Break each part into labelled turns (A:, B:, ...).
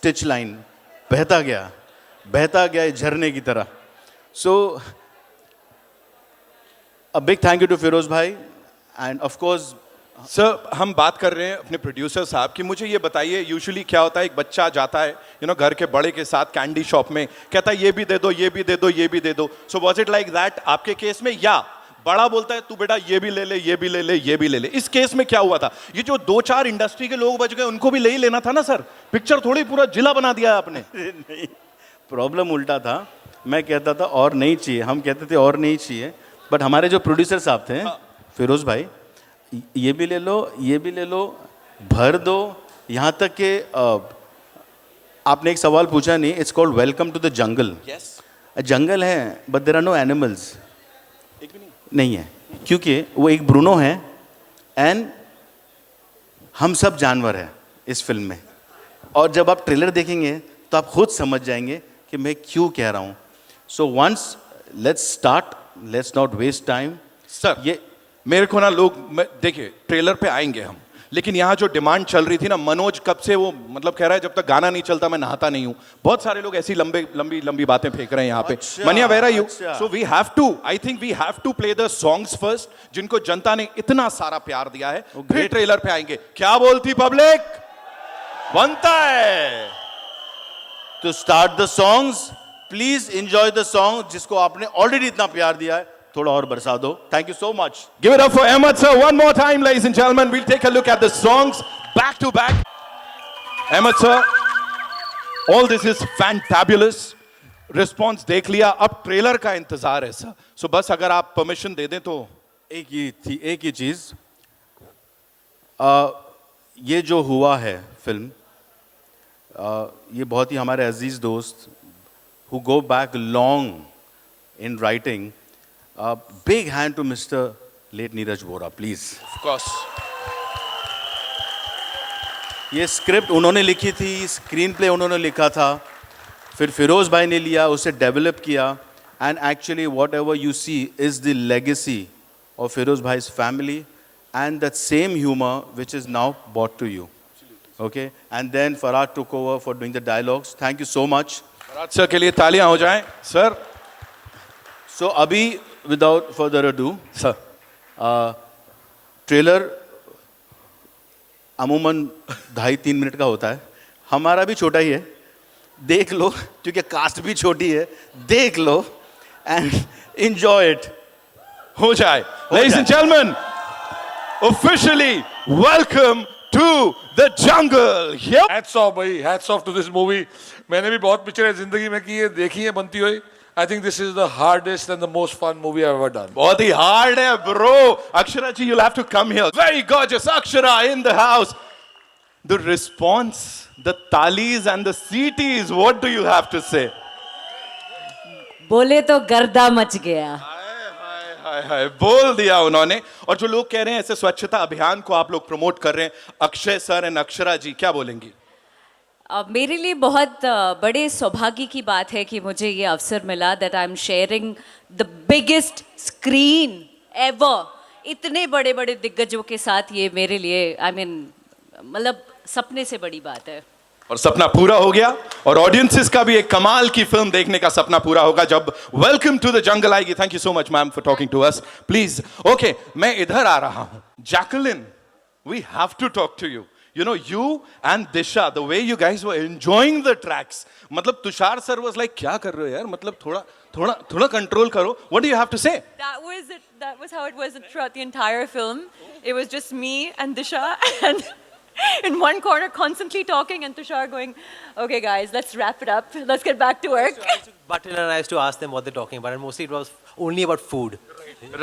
A: Stitch line बहता गया झरने की तरह. So a big thank you to Firoz भाई and of course
B: सर हम बात कर रहे हैं अपने प्रोड्यूसर साहब की. मुझे ये बताइए यूजुअली क्या होता है, एक बच्चा जाता है घर के बड़े के साथ कैंडी शॉप में, कहता है ये भी दे दो ये भी दे दो ये भी दे दो. So was it like that आपके केस में, या बड़ा बोलता है तू बेटा ये भी ले ले ये भी ले ले ये भी ले ले? इस केस में क्या हुआ था? ये जो 2-4 इंडस्ट्री के लोग बच गए उनको भी ले ही लेना था ना सर. पिक्चर थोड़ी पूरा जिला बना दिया आपने.
A: नहीं, प्रॉब्लम उल्टा था. मैं कहता था और नहीं चाहिए, हम कहते थे और नहीं चाहिए, बट हमारे जो प्रोड्यूसर साहब थे फिरोज भाई, ये भी ले लो ये भी ले लो, भर दो. यहाँ तक कि आपने एक सवाल पूछा नहीं, it's called welcome to the jungle. जंगल है but there are no animals. नहीं है, क्योंकि वो एक ब्रूनो है एंड हम सब जानवर हैं इस फिल्म में. और जब आप ट्रेलर देखेंगे तो आप खुद समझ जाएंगे कि मैं क्यों कह रहा हूँ. So once let's start, let's not waste time.
B: Sir ये मेरे को ना लोग देखिए ट्रेलर पे आएंगे हम, लेकिन यहाँ जो डिमांड चल रही थी ना, मनोज कब से वो कह रहा है जब तक गाना नहीं चलता मैं नहाता नहीं हूँ. बहुत सारे लोग ऐसी लंबी बातें फेंक रहे हैं यहाँ पे. मनिया where are you? So we have to, I think we have to play the songs first, जिनको जनता ने इतना सारा प्यार दिया है. फिर ट्रेलर पे आएंगे. क्या बोलती पब्लिक? बनता है.
A: तो start the songs, please enjoy the song जिसको आपने ऑलरेडी इतना प्यार दिया है, थोड़ा और बरसा दो. Thank you so much.
B: Give it up for Ahmed sir one more time, ladies and gentlemen. We'll take a look at the songs back to back. Ahmed sir, all this is fantabulous. Response देख लिया, अब trailer का इंतजार है sir. So बस अगर आप permission दे दें तो.
A: एक ही चीज, ये जो हुआ है फिल्म, ये बहुत ही हमारे अजीज दोस्त who go back long in writing. Big hand to Mr. late Neeraj Vora, please.
B: Of course.
A: ये स्क्रिप्ट उन्होंने लिखी थी, स्क्रीन प्ले उन्होंने लिखा था, फिर फिरोज भाई ने लिया, उसे डेवलप किया, and actually whatever you see is the legacy of Firoz भाई's family and that same humor which is now brought to you. Okay, and then Farhad took over for doing the dialogues. Thank you so much.
B: Farhad sir के लिए तालियां हो जाएं sir.
A: So अभी without further ado,
B: sir,
A: trailer अमूमन 2.5-3 minute का होता है. हमारा भी छोटा ही है, देख लो, क्योंकि कास्ट भी छोटी है. देख लो एंड एंजॉय इट.
B: हो जाए. Ladies and gentlemen, officially welcome to the jungle. Yep.
C: Hats off भाई, hats off to this movie. मैंने भी बहुत पिक्चरें जिंदगी में की है, देखी है बनती हुई. I think this is the hardest and the most fun movie I've ever done.
B: बहुत ही hard है bro. Akshara ji, you'll have to come here. Very gorgeous Akshara in the house. The response, the talis and the CTs, what do you have to say?
D: बोले तो गर्दा much गया.
B: हाय बोल दिया उन्होंने. और जो लोग कह रहे हैं ऐसे स्वच्छता अभियान को आप लोग प्रमोट कर रहे हैं, अक्षय सर एंड अक्षरा जी, क्या बोलेंगी?
D: मेरे लिए बहुत बड़े सौभाग्य की बात है कि मुझे ये अवसर मिला that I am sharing the biggest screen ever. इतने बड़े बड़े दिग्गजों के साथ ये मेरे लिए मतलब सपने से बड़ी बात है.
B: और सपना पूरा हो गया, और ऑडियंसेस का भी एक कमाल की फिल्म देखने का सपना पूरा होगा जब वेलकम टू द जंगल आएगी. Thank you so much ma'am for talking to us. Please. Okay, मैं इधर आ रहा हूं. Jacqueline, we have to talk to you. You know, you and Disha, the way you guys were enjoying the tracks. मतलब Tushar sir was like, क्या कर रहे हो यार? मतलब थोड़ा control करो. What do you have to say?
E: That was it. That was how it was throughout the entire film. It was just me and Disha, and in one corner constantly talking, and Tushar going, "Okay, guys, let's wrap it up. Let's get back to work."
F: But and I used to ask them what they're talking about, and mostly it was only about food.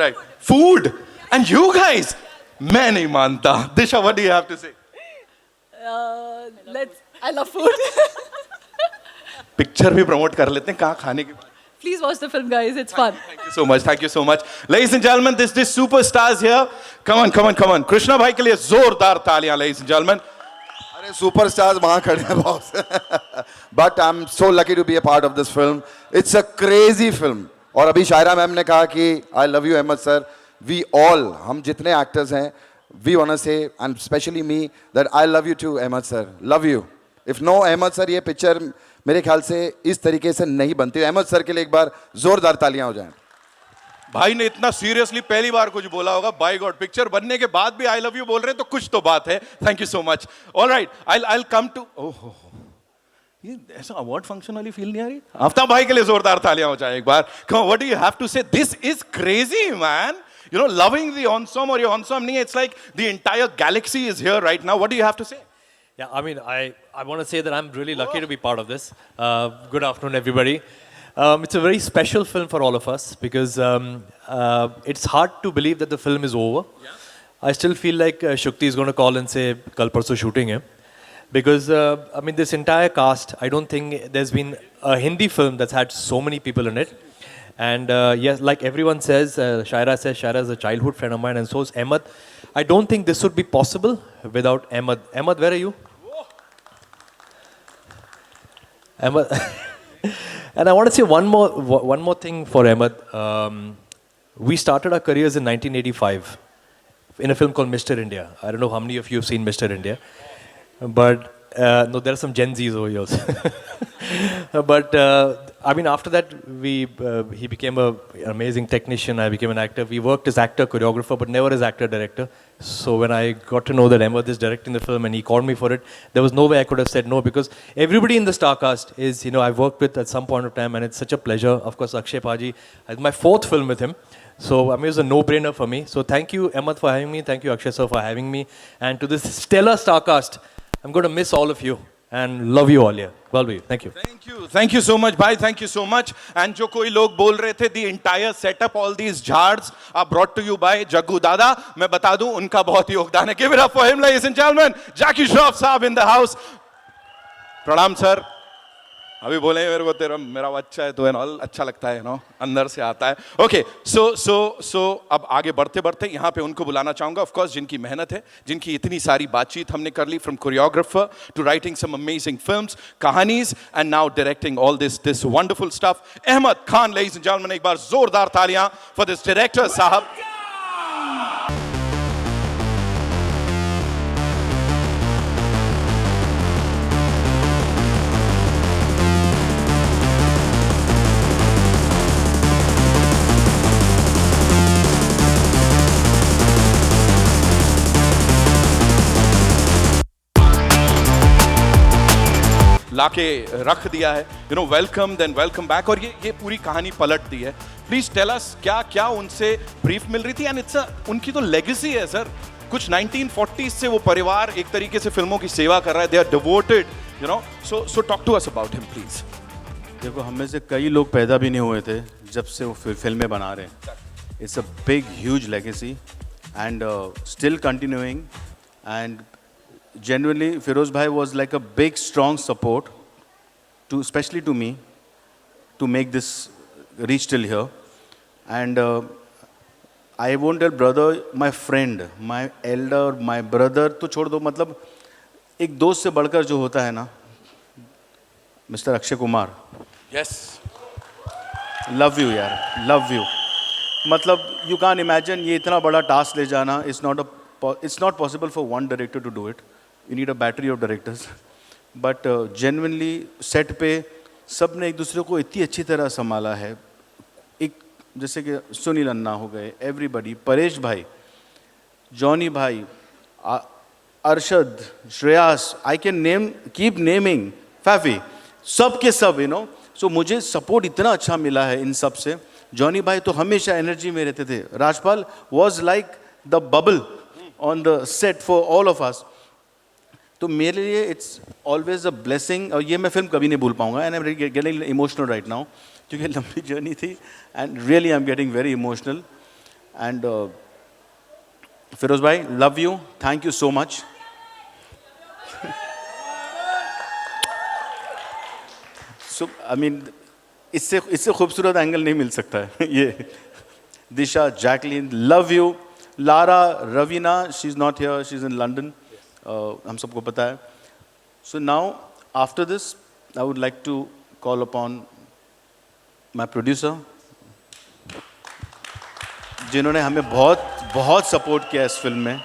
B: Right. Food. And you guys, मैं नहीं मानता. Disha, what do you have to say?
E: I love food.
B: Picture भी promote कर लेते हैं, कहाँ खाने की.
E: Please watch the film, guys. It's fun.
B: Thank you so much. Thank you so much. Ladies and gentlemen, this superstars here. Come on. Krishna भाई के लिए जोरदार तालियां, ladies and gentlemen.
G: अरे सुपरस्टार्स वहाँ खड़े हैं boss. But I'm so lucky to be a part of this film. It's a crazy film. और अभी शायरा मैम ने कहा कि I love you Ahmed sir. We all, हम जितने एक्टर्स हैं, we want to say, and especially me, that I love you too, Ahmed sir. Love you. If no Ahmed sir, ये picture मेरे ख्याल से इस तरीके से नहीं बनती। अहमद सर के लिए एक बार जोरदार तालियां हो जाएं।
B: भाई ने इतना सीरियसली पहली बार कुछ बोला होगा। बाय गॉड, पिक्चर बनने के बाद भी आई लव यू बोल रहे हैं तो कुछ तो बात है। Thank you so much. Alright, I come to, ओहो, ये ऐसा अवार्ड फंक्शन वाली फील नहीं आ रही? आफ्ताब भाई के लिए जोरदार तालियां हो जाए एक बार। Come on, what do you have to say? This is crazy man, you know, loving the ensemble, or your ensemble nahi, it's like the entire galaxy is here right now. What do you have to say?
F: Yeah, I mean, I want to say that I'm really lucky to be part of this. Good afternoon, everybody. It's a very special film for all of us because it's hard to believe that the film is over. Yeah. I still feel like Shukti is going to call and say, "Kal parso shooting hai." Because, I mean, this entire cast, I don't think there's been a Hindi film that's had so many people in it. And yes, like everyone says, Shaira is a childhood friend of mine, and so is Ahmed. I don't think this would be possible without Ahmed. Ahmed, where are you? Ahmed. And I want to say one more thing for Ahmed. We started our careers in 1985 in a film called Mr. India. I don't know how many of you have seen Mr. India, but no, there are some Gen Zs over here also. But I mean, after that, he became an amazing technician. I became an actor. We worked as actor, choreographer, but never as actor, director. So when I got to know that Ahmed is directing the film and he called me for it, there was no way I could have said no, because everybody in the star cast is, you know, I've worked with at some point of time, and it's such a pleasure. Of course, Akshay Paji, it's my 4th film with him. So I mean, it was a no-brainer for me. So thank you, Ahmed, for having me. Thank you, Akshay sir, for having me. And to this stellar star cast, I'm going to miss all of you and love you all here. Well, thank you.
B: Thank you so much, bhai. Thank you so much. And जो कोई लोग बोल रहे थे, the entire setup, all these jars are brought to you by Jaggu Dada. मैं बता दूं, उनका बहुत योगदान है. Give it up for him, ladies and gentlemen. Jackie Shroff साहब in the house. प्रणाम सर. अभी बोले मेरे को तेरा मेरा बच्चा है तो है ना, अच्छा लगता है ना, अंदर से आता है. ओके, सो अब आगे बढ़ते बढ़ते यहाँ पे उनको बुलाना चाहूँगा, ऑफ कोर्स, जिनकी मेहनत है, जिनकी इतनी सारी बातचीत हमने कर ली, from choreographer to writing some amazing films, कहानीज, and now directing all this wonderful stuff. Ahmed Khan, ladies and gentleman, एक बार जोरदार तालियां फॉर दिस डायरेक्टर साहब. लाके रख दिया है, you know, welcome than welcome back. और ये पूरी कहानी पलट दी है. प्लीज टेल अस, क्या क्या उनसे ब्रीफ मिल रही थी? एंड इट्स उनकी तो लेगेसी है सर. कुछ 1940s से वो परिवार एक तरीके से फिल्मों की सेवा कर रहा है. They are devoted, you know. So talk to us about him please.
A: देखो, हम में से कई लोग पैदा भी नहीं हुए थे जब से वो फिल्में बना रहे हैं. It's a big huge legacy and still continuing. And genuinely, Feroz bhai was like a big strong support to, especially to me, to make this reach till here. And I won't tell brother, my friend, my elder, my brother तो छोड़ दो, मतलब एक दोस्त से बढ़कर जो होता है ना, mister Akshay Kumar.
B: Yes,
A: love you यार, लव यू. मतलब यू कैन इमेजिन, ये इतना बड़ा टास्क ले जाना, it's not possible for one director to do it. You need a battery of directors. But genuinely set पे सब ने एक दूसरे को इतनी अच्छी तरह संभाला है. एक जैसे कि सुनील अन्ना हो गए, एवरीबडी, परेश भाई, जॉनी भाई, Arshad, Shreyas, I can keep naming, फैफी, सब के सब, यू नो. सो मुझे सपोर्ट इतना अच्छा मिला है इन सब से. जॉनी भाई तो हमेशा एनर्जी में रहते थे. Rajpal was like the bubble on the set for all of us. तो मेरे लिए इट्स ऑलवेज अ ब्लेसिंग. और ये मैं फिल्म कभी नहीं भूल पाऊंगा. And I am getting emotional right now, क्योंकि लंबी जर्नी थी. And really I am getting very emotional. And Firoz भाई, love you, thank you so much. So I mean, इससे खूबसूरत एंगल नहीं मिल सकता है. ये Disha, Jacqueline, love you. Lara, Raveena, she is not here, she is in London. हम सबको पता है. So now after this I would like to call upon my producer, जिन्होंने हमें बहुत बहुत सपोर्ट किया इस फिल्म में.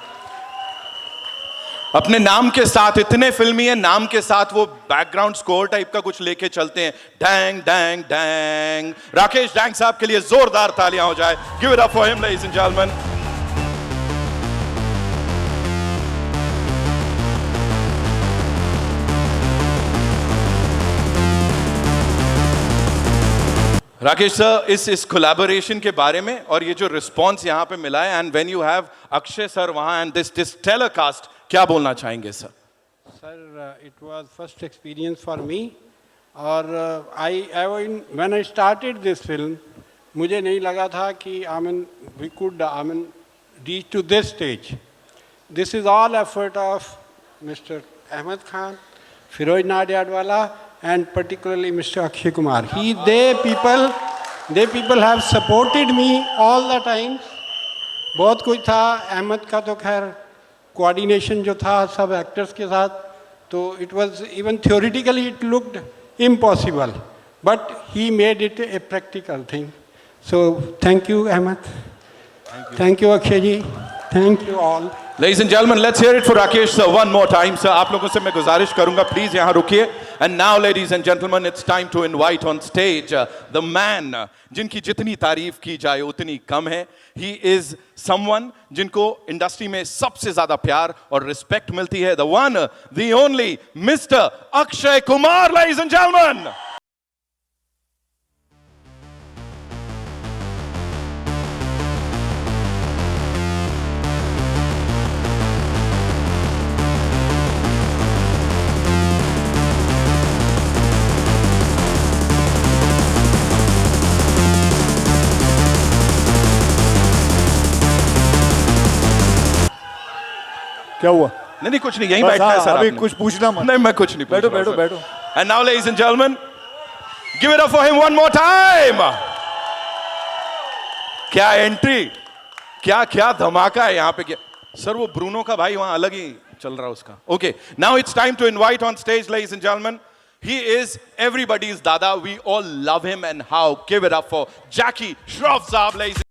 B: अपने नाम के साथ इतने फिल्मी है, नाम के साथ वो बैकग्राउंड स्कोर टाइप का कुछ लेके चलते हैं, dang dang dang. Rakesh dang साहब के लिए जोरदार तालियां हो जाए। Give it up for him ladies and gentleman. Rakesh sir, इस कोलैबोरेशन के बारे में और ये जो रिस्पॉन्स यहाँ पे मिला है, and when you have Akshay sir वहाँ एंड दिस स्टेलर कास्ट, क्या बोलना चाहेंगे sir?
H: Sir, it was first experience for me. और when I started this film, मुझे नहीं लगा था कि we could reach to this stage. This is all effort of Mr. Ahmed Khan, Feroz Nadiadwala, and particularly Mr. Akshay Kumar. They people have supported me all the time. बहुत कुछ था, अहमद का तो खैर कोऑर्डिनेशन जो था सब एक्टर्स के साथ, तो it was even theoretically it looked impossible, but he made it a practical thing. So thank you, Ahmed. Thank you, Akshay ji. Thank you all.
B: Ladies and gentlemen, let's hear it for Rakesh sir one more time. Sir, आप लोगों से मैं गुजारिश करूंगा, please यहाँ रुकिए. And now, ladies and gentlemen, it's time to invite on stage the man जिनकी जितनी तारीफ की जाए उतनी कम है. He is someone जिनको इंडस्ट्री में सबसे ज्यादा प्यार और रिस्पेक्ट मिलती है. The one, the only, Mr. Akshay Kumar, ladies and gentlemen.
I: क्या हुआ?
B: नहीं कुछ नहीं, यहीं बैठना है सर.
I: अभी
B: आपने
I: कुछ पूछना मत.
B: नहीं, मैं कुछ नहीं.
I: बैठो बैठो बैठो.
B: And now, ladies and gentlemen, give it up for him one more time. क्या एंट्री, क्या क्या धमाका है यहाँ पे. क्या सर, वो ब्रूनो का भाई वहां अलग ही चल रहा है उसका. Okay, now it's time to invite on stage, ladies and gentlemen. He is everybody's dada. We all love him, and how? Give it up for Jackie Shroff Saab, ladies.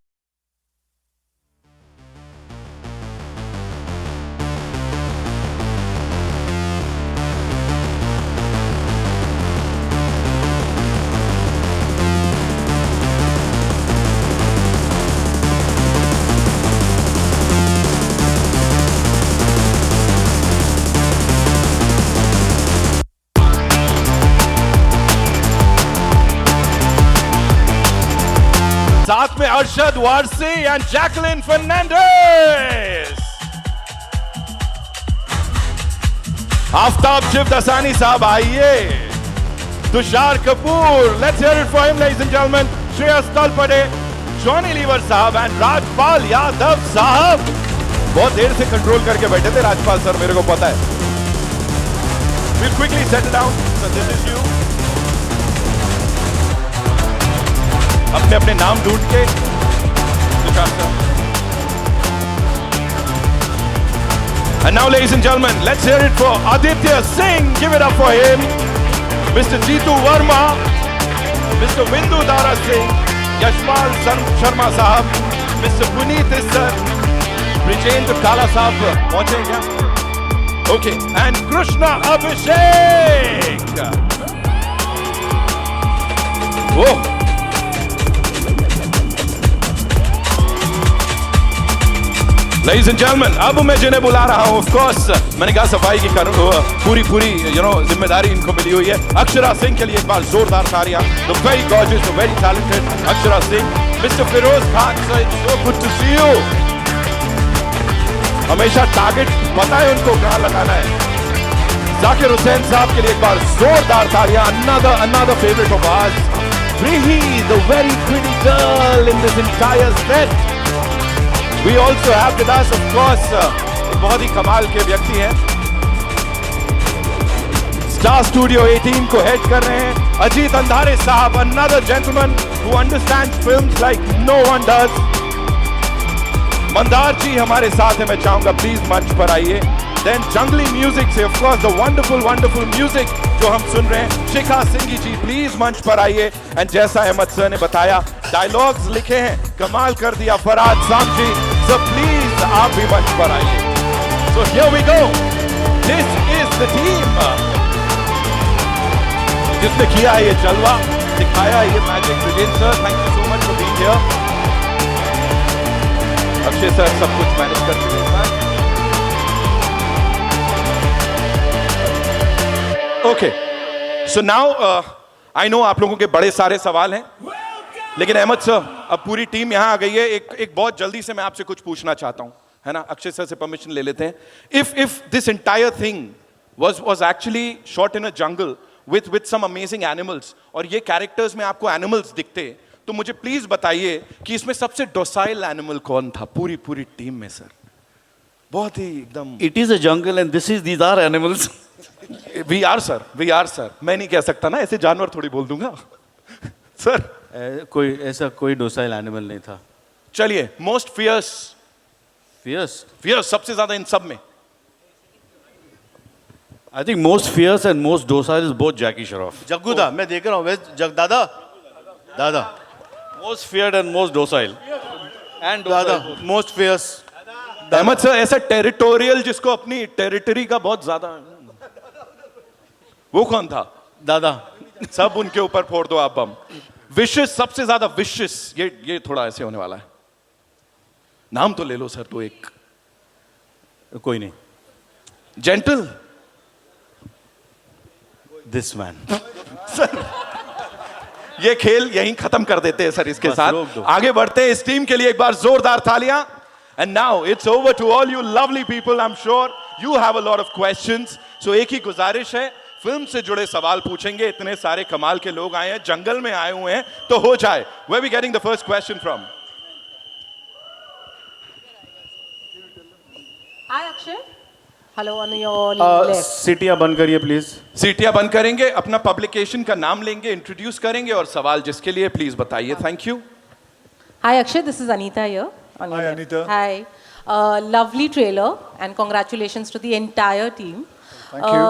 B: साथ में अरशद वारसी एंड जैकलिन फर्नांडिस. आफ्ताब शिवदासानी साहब आइए. Tusshar Kapoor, let's hear it for him ladies and gentleman. Shreyas Talpade, Johnny Lever साहब and Rajpal Yadav साहब. बहुत देर से control करके बैठे थे राजपाल सर, मेरे को पता है. We'll quickly settle down. So this is you. अपने अपने नाम ढूंढ के. And now, ladies and gentlemen, let's hear it for Aditya Singh. Give it up for him. Mr. Jeetu Verma, Mr. Vindu Dara Singh, Yashpal Sharma Sahab, Mr. Puneet Issar, Brijendra Kala Sahab. पहुंचे क्या? Okay. And Krishna Abhishek. Whoa. Ladies and gentlemen, अब मैं जिन्हें बुला रहा हूँ, of course, मैंने कहा सफाई की पूरी जिम्मेदारी इनको मिली हुई है. अक्षरा सिंह के लिए एक बार जोरदार तालियां. The very gorgeous, the very talented Akshara Singh. Mr. Feroz Khan, sir, it's so good to see you. हमेशा टारगेट पता है उनको कहाँ लगाना है. जाकिर हुसैन साहब के लिए एक बार जोरदार तालियां. Another favorite of ours. Rihi, the very pretty girl in this entire set. We also have with us, of course, एक बहुत ही कमाल के व्यक्ति हैं. स्टार स्टूडियो 18 को हेड कर रहे हैं अजीत अंधारे साहब. Another gentleman who understands films like no one does. Mandar जी हमारे साथ हैं, मैं चाहूंगा प्लीज मंच पर आइए. Then जंगली म्यूजिक से, of course, the wonderful music जो हम सुन रहे हैं, शिखा सिंघी जी प्लीज मंच पर आइए. एंड जैसा अहमद सर ने बताया, डायलॉग्स लिखे हैं, कमाल कर दिया फरहाद साम जी. So please आप भी मंच पर आइए. So here we go. This is the team जिसने किया है ये जलवा, दिखाया है ये magic. Brilliant sir, thank you so much for being here. Akshay sir सब कुछ मैनेज कर चुके हैं. Okay, so now I know आप लोगों के बड़े सारे सवाल हैं, लेकिन अहमद सर अब पूरी टीम यहाँ आ गई है. एक बहुत जल्दी से मैं आपसे कुछ पूछना चाहता हूँ, है ना. अक्षय सर से परमिशन ले लेते हैं. If this entire thing was actually shot in a jungle with some amazing animals, और ये कैरेक्टर्स में आपको एनिमल्स दिखते, तो मुझे प्लीज बताइए कि इसमें सबसे डोसाइल एनिमल कौन था पूरी टीम में सर. बहुत ही एकदम.
A: It is a jungle and these are animals.
B: We are sir. मैं नहीं कह सकता ना, ऐसे जानवर थोड़ी बोल दूंगा सर.
A: कोई डोसाइल एनिमल नहीं था.
B: चलिए, मोस्ट फियर्स
A: फियर्स
B: सबसे ज्यादा इन सब में.
I: I think most fierce and most docile is both Jackie Shroff.
A: Jaggu दा, मैं देख रहा हूँ. दादा
I: Most feared and most docile.
A: and दादा मोस्ट फियर्स.
B: अहमद सर ऐसा टेरिटोरियल जिसको अपनी टेरिटरी का बहुत ज्यादा, वो कौन था?
A: दादा.
B: सब उनके ऊपर फोड़ दो आप बम. विशेष सबसे ज्यादा विशेष, ये थोड़ा ऐसे होने वाला है. नाम तो ले लो सर, तो एक.
A: कोई नहीं.
B: जेंटल.
A: This man.
B: ये खेल यहीं खत्म कर देते हैं सर इसके
A: बस
B: साथ.
A: रोक दो.
B: आगे बढ़ते हैं. इस टीम के लिए एक बार जोरदार तालियां. And now it's over to all you lovely people. I am sure you have a lot of questions. So एक ही गुजारिश है, फिल्म से जुड़े सवाल पूछेंगे. इतने सारे कमाल के लोग आए हैं, जंगल में आए हुए हैं, तो हो जाए. Where we getting the first question from?
J: Hi Akshay. Hello on your left.
A: सीटियां बंद करिए प्लीज.
B: सीटियां बंद करेंगे, अपना पब्लिकेशन का नाम लेंगे, इंट्रोड्यूस करेंगे और सवाल जिसके लिए प्लीज बताइए. Thank you.
J: Hi Akshay, this is Anita here. On your left.
K: Anita.
J: Hi. Lovely trailer and congratulations to the entire team.
K: Thank you.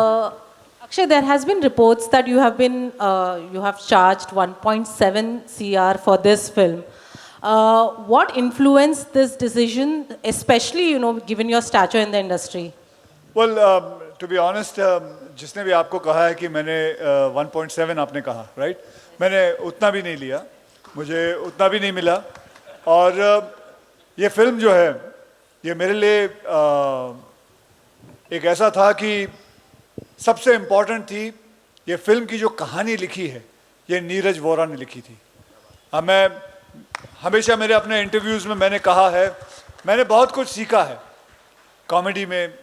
J: Akshay, there has been reports that you have charged 1.7 CR for this film. What influenced this decision, especially given your stature in the industry?
K: Well, to be honest, जिसने भी आपको कहा है कि मैंने 1.7 आपने कहा, right? मैंने उतना भी नहीं लिया, मुझे उतना भी नहीं मिला. और ये फिल्म जो है, ये मेरे लिए एक ऐसा था कि सबसे इम्पोर्टेंट थी. ये फिल्म की जो कहानी लिखी है, ये नीरज वोरा ने लिखी थी. मैं हमेशा मेरे अपने इंटरव्यूज़ में मैंने कहा है, मैंने बहुत कुछ सीखा है कॉमेडी में.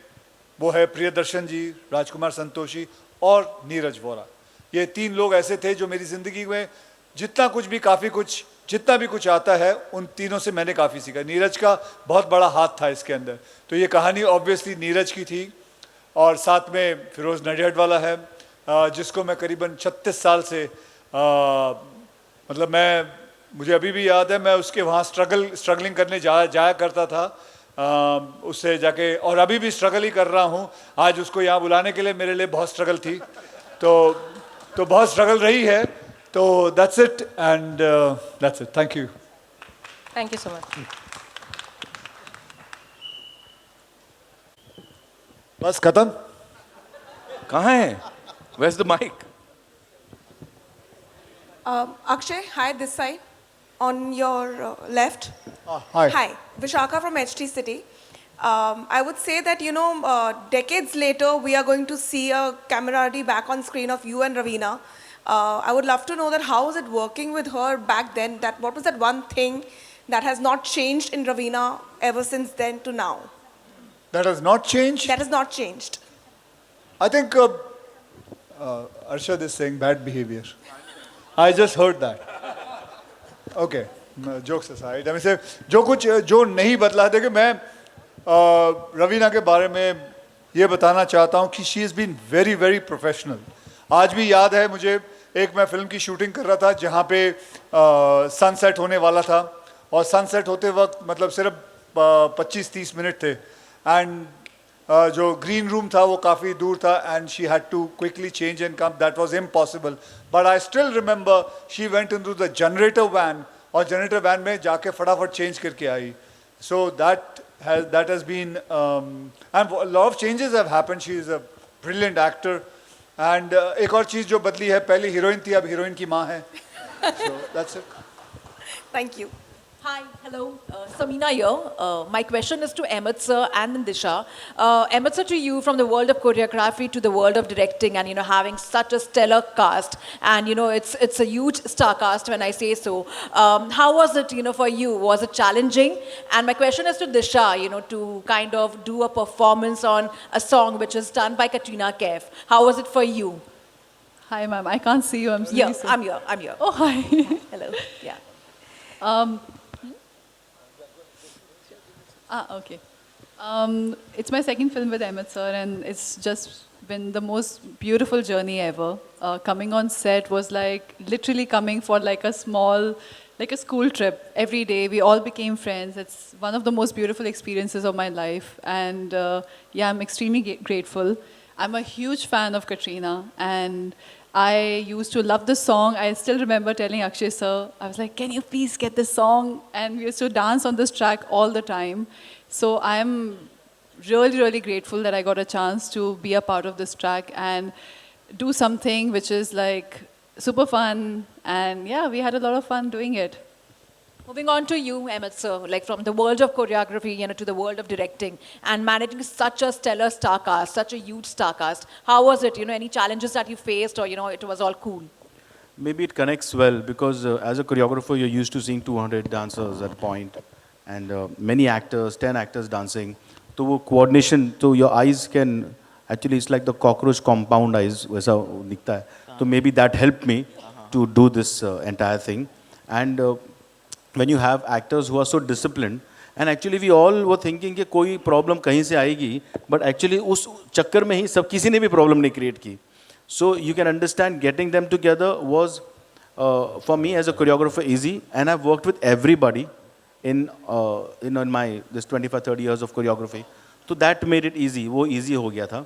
K: वो है प्रियदर्शन जी, राजकुमार संतोषी और नीरज वोरा. ये तीन लोग ऐसे थे जो मेरी ज़िंदगी में जितना भी कुछ आता है, उन तीनों से मैंने काफ़ी सीखा. नीरज का बहुत बड़ा हाथ था इसके अंदर. तो ये कहानी ऑब्वियसली नीरज की थी. और साथ में फिरोज़ नडियाडवाला है, जिसको मैं करीबन 36 साल से मतलब मुझे अभी भी याद है, मैं उसके वहाँ स्ट्रगलिंग करने जाया करता था. उससे जाके, और अभी भी स्ट्रगल ही कर रहा हूँ. आज उसको यहाँ बुलाने के लिए मेरे लिए बहुत स्ट्रगल थी, तो बहुत स्ट्रगल रही है. तो that's it and that's it. Thank you.
J: Thank you so much.
K: बस खत्म.
B: कहाँ है? Where's the mic?
L: Akshay, hi, this side. On your left.
K: Hi.
L: Hi, Vishaka from HT City. I would say that, decades later, we are going to see a camaraderie back on screen of you and Raveena. I would love to know that how was it working with her back then? What was that one thing that has not changed in Raveena ever since then to now?
K: That has not changed?
L: That has not changed.
K: I think Arshad is saying bad behavior. I just heard that. Okay, jokes aside, I mean, जो नहीं बदला. देखिए, मैं रवीना के बारे में ये बताना चाहता हूँ कि she is been very very professional. आज भी याद है मुझे, एक मैं फिल्म की शूटिंग कर रहा था जहाँ पे सनसेट होने वाला था, और सनसेट होते वक्त मतलब सिर्फ 25-30 मिनट थे. एंड जो ग्रीन रूम था वो काफ़ी दूर था, and she had to quickly change and come. That was impossible, but I still remember she went into the generator van, और जनरेटर वैन में जाके फटाफट चेंज करके आई. So that has been, and a lot of changes have happened. She is a brilliant actor. And एक और चीज़ जो बदली है, पहले हीरोइन थी, अब हीरोइन की माँ है. So that's it.
L: Thank you.
M: Hi, hello, Samina here. My question is to Ahmed sir and Disha. Ahmed sir, to you, from the world of choreography to the world of directing, and having such a stellar cast, and it's a huge star cast when I say so. How was it, for you? Was it challenging? And my question is to Disha, to kind of do a performance on a song which is done by Katrina Kaif. How was it for you?
N: Hi, ma'am. I can't see you. I'm really
M: Yeah,
N: sorry.
M: I'm here.
N: Oh, hi.
M: Hello. Yeah.
N: Okay. It's my second film with Ahmed sir, and it's just been the most beautiful journey ever. Coming on set was like literally coming for like a school trip. Every day we all became friends. It's one of the most beautiful experiences of my life, and yeah, I'm extremely grateful. I'm a huge fan of Katrina, and I used to love the song. I still remember telling Akshay sir, I was like, can you please get this song? And we used to dance on this track all the time. So I'm really, really grateful that I got a chance to be a part of this track and do something which is like super fun. And yeah, we had a lot of fun doing it.
M: Moving on to you, Ahmed sir, like from the world of choreography, to the world of directing, and managing such a stellar star cast, such a huge star cast. How was it? Any challenges that you faced, or it was all cool?
A: Maybe it connects well because as a choreographer, you're used to seeing 200 dancers at a point and many actors, 10 actors dancing. So वो coordination, so your eyes can, actually it's like the cockroach compound eyes, वैसा दिखता है. So maybe that helped me to do this entire thing. And when you have actors who are so disciplined, and actually we all were thinking कि कोई problem कहीं से आएगी, but actually उस चक्कर में ही सब किसी ने भी problem नहीं create की. So you can understand getting them together was for me as a choreographer easy, and I've worked with everybody in my this 25-30 years of choreography. So that made it easy. वो easy हो गया था.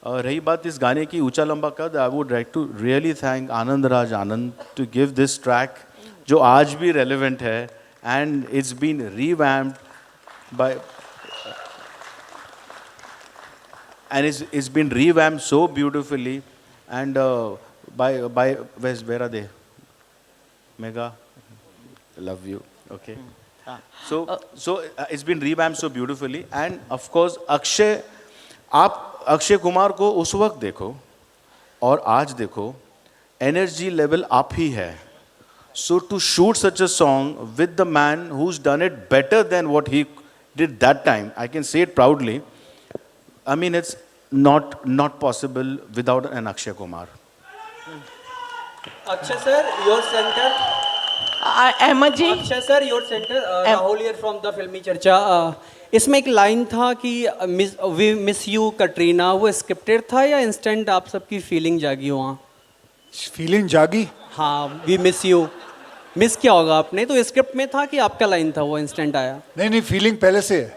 A: रही बात इस गाने की ऊंचा लंबा कद, I would like to really thank Anand Raj Anand to give this track जो आज भी relevant है, and it's been revamped by and it's been revamped so beautifully, and by where are they? Mega, love you. Okay. So it's been revamped so beautifully, and of course Akshay, आप अक्षय कुमार को उस वक्त देखो और आज देखो, energy level आप ही है. So to shoot such a song with the man who's done it better than what he did that time, I can say it proudly. I mean, it's not possible without an Akshay Kumar.
O: Akshay sir, your center.
P: Ahmed ji.
O: Akshay sir, your center. Rahul here from the Filmi Charcha. इसमें एक line था कि we miss you Katrina, वो scripted था या instant आप सबकी feeling जागी वहाँ?
K: फीलिंग जागी?
O: हाँ, we miss you. मिस क्या होगा आपने? तो स्क्रिप्ट में था कि आपका लाइन था वो इंस्टेंट आया?
K: नहीं, फीलिंग पहले से है,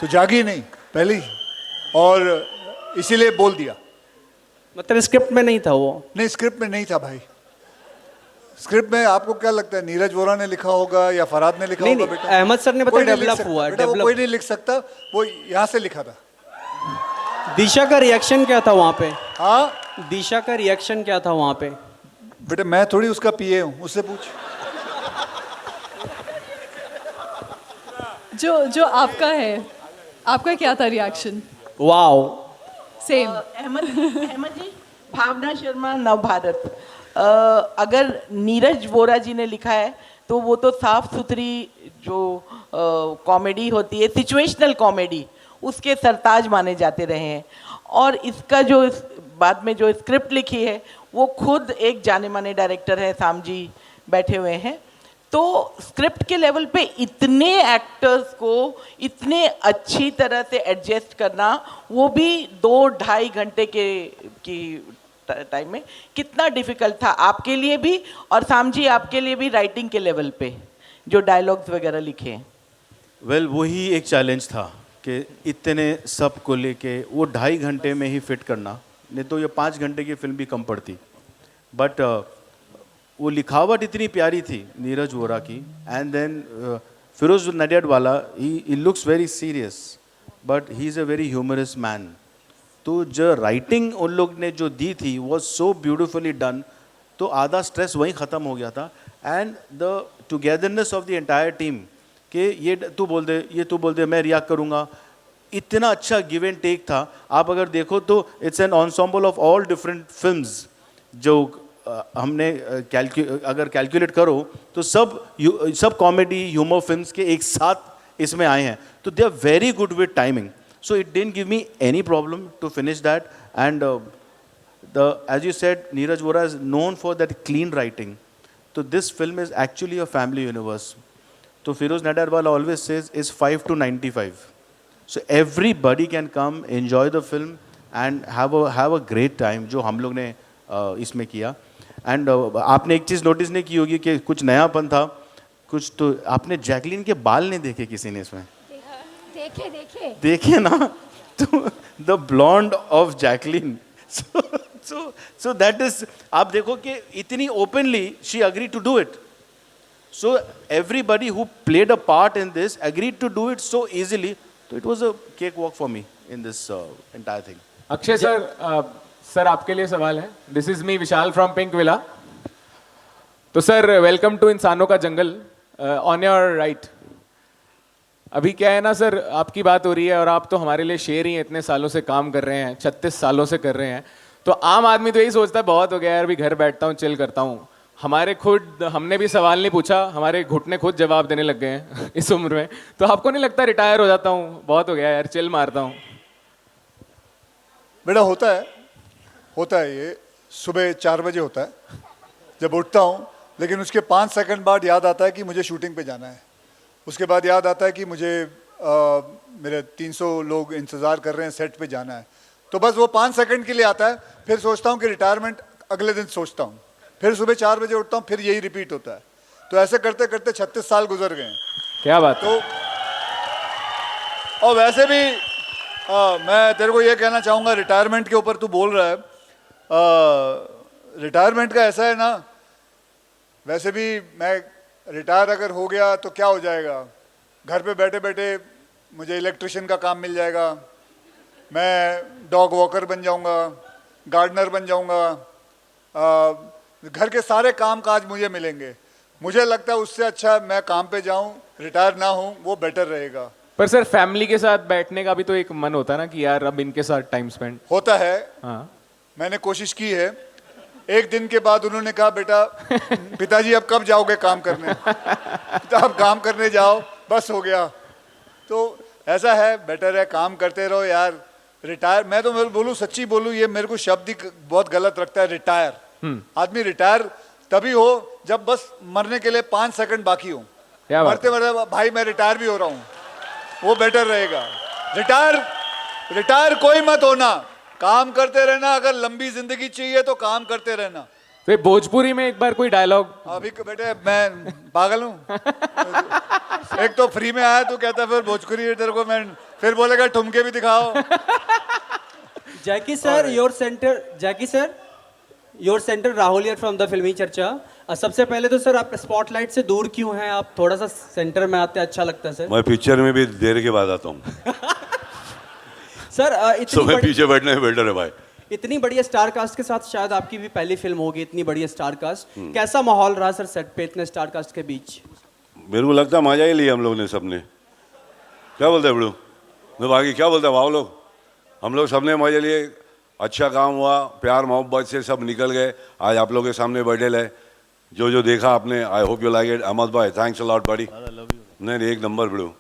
K: तो जागी नहीं पहले ही, और इसीलिए बोल दिया.
O: मतलब स्क्रिप्ट में नहीं था वो?
K: नहीं, स्क्रिप्ट में नहीं था भाई. स्क्रिप्ट में आपको क्या लगता है नीरज वोरा ने लिखा होगा या फरहाद ने लिखा होगा? बेटा
O: अहमद सर ने बताया डेवलप हुआ.
K: वो कोई नहीं लिख सकता, वो यहाँ से लिखा था.
O: दिशा का रिएक्शन क्या था वहाँ पे?
K: हाँ,
O: दिशा का रिएक्शन क्या था वहाँ पे?
K: बेटा मैं थोड़ी उसका पीए हूँ, उससे पूछ.
N: जो आपका है, आपका क्या था रिएक्शन?
O: वाओ.
N: सेम.
P: अहमद जी, भावना शर्मा, नव भारत. अगर नीरज वोरा जी ने लिखा है तो वो तो साफ सुथरी जो कॉमेडी होती है, सिचुएशनल कॉमेडी, उसके सरताज माने जाते रहे हैं. और इसका जो बाद में जो स्क्रिप्ट लिखी है वो खुद एक जाने माने डायरेक्टर है, साम जी बैठे हुए हैं. तो स्क्रिप्ट के लेवल पे इतने एक्टर्स को इतने अच्छी तरह से एडजस्ट करना, वो भी 2-2.5 घंटे की टाइम में, कितना डिफिकल्ट था आपके लिए भी और साम जी आपके लिए भी, राइटिंग के लेवल पे जो डायलॉग्स वगैरह लिखे हैं?
A: वेल वही एक चैलेंज था कि इतने सब को लेके वो 2.5 घंटे में ही फिट करना, नहीं तो ये 5 घंटे की फिल्म भी कम पड़ती. बट वो लिखावट इतनी प्यारी थी नीरज वोरा की, and then Firoz Nadiadwala, he looks very serious, but he's a very humorous man. तो जो राइटिंग उन लोग ने जो दी थी was so beautifully done, तो आधा स्ट्रेस वहीं ख़त्म हो गया था. And the togetherness of the entire team कि ये तू बोल दे, ये तू बोल दे, मैं रिएक्ट करूँगा, इतना अच्छा गिव एंड टेक था. आप अगर देखो तो it's an ensemble of all different films जो हमने अगर कैलकुलेट करो तो सब कॉमेडी ह्यूमर फिल्म्स के एक साथ इसमें आए हैं. तो they are very good with timing. So it didn't give me any problem to finish that. And as you said, Neeraj Vora is known for that clean writing. So this film is actually a family universe. So Firoz Nadiadwala always says is 5 to 95. So everybody can come, enjoy the film and have a great time जो हम लोग ने इसमें किया. And आपने एक चीज़ notice नहीं की होगी कि कुछ नयापन था, कुछ तो आपने जैकलीन के बाल नहीं देखे किसी ने इसमें. देखे ना, तो the blonde of Jacqueline. So that is, आप देखो कि इतनी openly she agreed to do it. So everybody who played a part in this agreed to do it so easily. So it was a cakewalk for me in this entire thing.
Q: Akshay sir आपके लिए सवाल है. This is me Vishal from pink villa. तो sir welcome to इंसानों का जंगल. On your right. अभी क्या है ना सर, आपकी बात हो रही है और आप तो हमारे लिए शेर ही हैं, इतने सालों से काम कर रहे हैं, 36 सालों से कर रहे हैं. तो आम आदमी तो यही सोचता है बहुत हो गया यार, अभी घर बैठता हूँ, चिल करता हूँ. हमने भी सवाल नहीं पूछा, हमारे घुटने खुद जवाब देने लग गए हैं इस उम्र में. तो आपको नहीं लगता रिटायर हो जाता हूँ, बहुत हो गया यार, चिल मारता हूँ?
K: बेटा होता है ये सुबह 4 बजे होता है जब उठता हूँ, लेकिन उसके 5 सेकंड बाद याद आता है कि मुझे शूटिंग पे जाना है. उसके बाद याद आता है कि मुझे मेरे 300 लोग इंतज़ार कर रहे हैं, सेट पे जाना है. तो बस वो 5 सेकंड के लिए आता है. फिर सोचता हूँ कि रिटायरमेंट अगले दिन सोचता हूँ. फिर सुबह 4 बजे उठता हूँ, फिर यही रिपीट होता है. तो ऐसे करते करते 36 साल गुजर गए हैं.
Q: क्या बात.
K: तो और वैसे भी मैं तेरे को ये कहना चाहूँगा, रिटायरमेंट के ऊपर तू बोल रहा है, रिटायरमेंट का ऐसा है ना, वैसे भी मैं रिटायर अगर हो गया तो क्या हो जाएगा, घर पे बैठे बैठे मुझे इलेक्ट्रिशियन का काम मिल जाएगा, मैं डॉग वॉकर बन जाऊंगा, गार्डनर बन जाऊंगा, घर के सारे काम काज मुझे मिलेंगे. मुझे लगता है उससे अच्छा मैं काम पे जाऊं, रिटायर ना हूं, वो बेटर रहेगा.
Q: पर सर फैमिली के साथ बैठने का भी तो एक मन होता है ना कि यार अब इनके साथ टाइम स्पेंड
K: होता है.
Q: हाँ,
K: मैंने कोशिश की है. एक दिन के बाद उन्होंने कहा, बेटा पिताजी अब कब जाओगे काम करने? तो अब काम करने जाओ, बस हो गया. तो ऐसा है, बेटर है काम करते रहो यार. रिटायर, मैं तो बोलूँ, सच्ची बोलूँ, ये मेरे को शब्द ही बहुत गलत लगता है रिटायर. आदमी रिटायर तभी हो जब बस मरने के लिए 5 सेकंड बाकी हो. मरते मरते भाई मैं रिटायर भी हो रहा हूँ, वो बेटर रहेगा. रिटायर कोई मत होना, काम करते रहना. अगर लंबी जिंदगी चाहिए तो काम करते रहना.
Q: तो भोजपुरी में एक बार कोई डायलॉग.
K: अभी बेटे मैं पागल हूँ. एक तो फ्री में आया, तू कहता फिर भोजपुरी, तेरे को मैं फिर बोलेगा ठुमके भी दिखाओ.
O: Jackie sir, your center Rahul here from the Filmi Charcha. सबसे पहले तो सर आप स्पॉटलाइट से दूर क्यों हैं? आप थोड़ा सा सेंटर में आते अच्छा लगता है सर.
I: मैं पिक्चर में भी देर के बाद आता हूँ.
O: सर
I: मैं पीछे बैठने में बेटर है भाई.
O: इतनी बढ़िया स्टार कास्ट के साथ शायद आपकी भी पहली फिल्म होगी. इतनी बढ़िया स्टार कास्ट, कैसा माहौल रहा सर सेट पे इतने स्टार कास्ट के बीच?
I: मेरे को लगता है मजा ही लिया हम लोग ने सबने. क्या बोलते हैं बड़ू, मैं बाकी क्या बोलते हैं वाह लोग, हम लोग सबने मजे लिए. अच्छा काम हुआ, प्यार मोहब्बत से सब निकल गए. आज आप लोगों के सामने बैठे है, जो देखा आपने. I hope you like it. Ahmed भाई थैंक्स अ लॉट बड़ी. नहीं एक नंबर बड़ू,